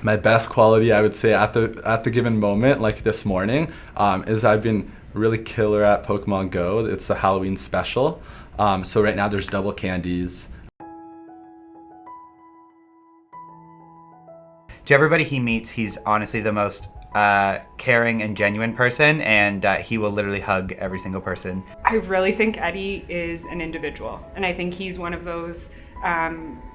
My best quality, I would say, at the given moment, like this morning, is I've been really killer at Pokemon Go. It's the Halloween special. So right now there's double candies. To everybody he meets, he's honestly the most caring and genuine person, and he will literally hug every single person. I really think Eddy is an individual, and I think he's one of those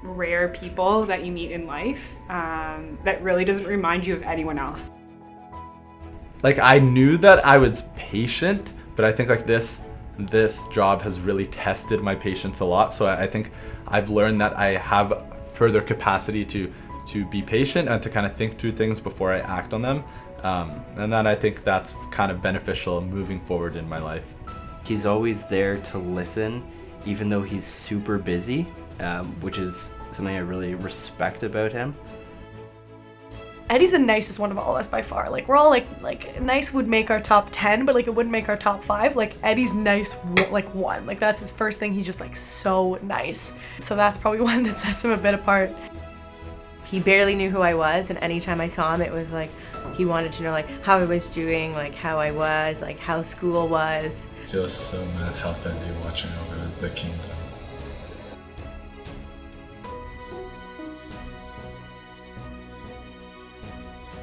rare people that you meet in life that really doesn't remind you of anyone else. Like, I knew that I was patient, but I think like this job has really tested my patience a lot. So I think I've learned that I have further capacity to be patient and to kind of think through things before I act on them. And then I think that's kind of beneficial moving forward in my life. He's always there to listen, even though he's super busy, which is something I really respect about him. Eddy's the nicest one of all of us by far. Like, we're all like nice would make our top 10, but like it wouldn't make our top 5. Like, Eddy's nice, like 1. Like, that's his first thing. He's just like so nice. So that's probably one that sets him a bit apart. He barely knew who I was, and anytime I saw him, it was like he wanted to know like how I was doing, like how I was, like how school was. Just so mad happily watching over the kingdom.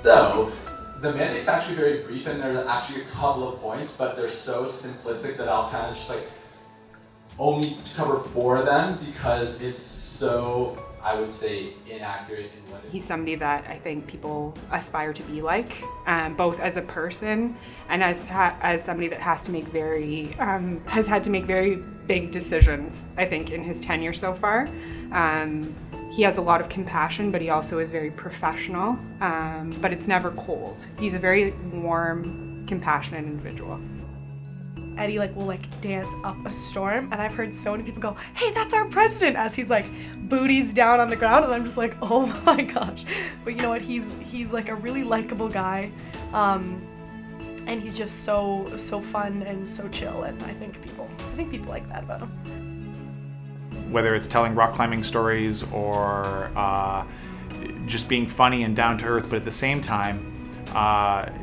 So, the mandate's actually very brief, and there's actually a couple of points, but they're so simplistic that I'll kind of just like only cover 4 of them because it's so, I would say, inaccurate in what it is. He's somebody that I think people aspire to be like, both as a person and as somebody that has to make has had to make very big decisions, I think, in his tenure so far. He has a lot of compassion, but he also is very professional, but it's never cold. He's a very warm, compassionate individual. Eddy like will like dance up a storm, and I've heard so many people go, "Hey, that's our president," as he's like booties down on the ground, and I'm just like, oh my gosh. But you know what? He's like a really likable guy, and he's just so fun and so chill, and I think people like that about him. Whether it's telling rock climbing stories or just being funny and down to earth, but at the same time,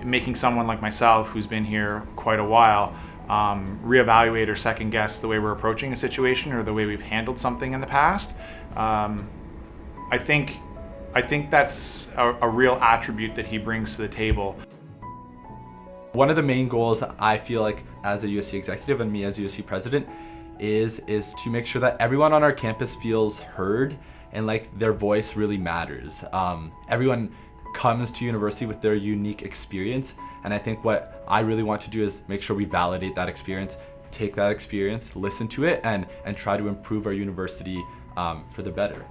making someone like myself, who's been here quite a while, reevaluate or second guess the way we're approaching a situation or the way we've handled something in the past. I think that's a real attribute that he brings to the table. One of the main goals I feel like as a USC executive and me as USC president is to make sure that everyone on our campus feels heard and like their voice really matters. Everyone comes to university with their unique experience, and I think what I really want to do is make sure we validate that experience, take that experience, listen to it, and try to improve our university for the better.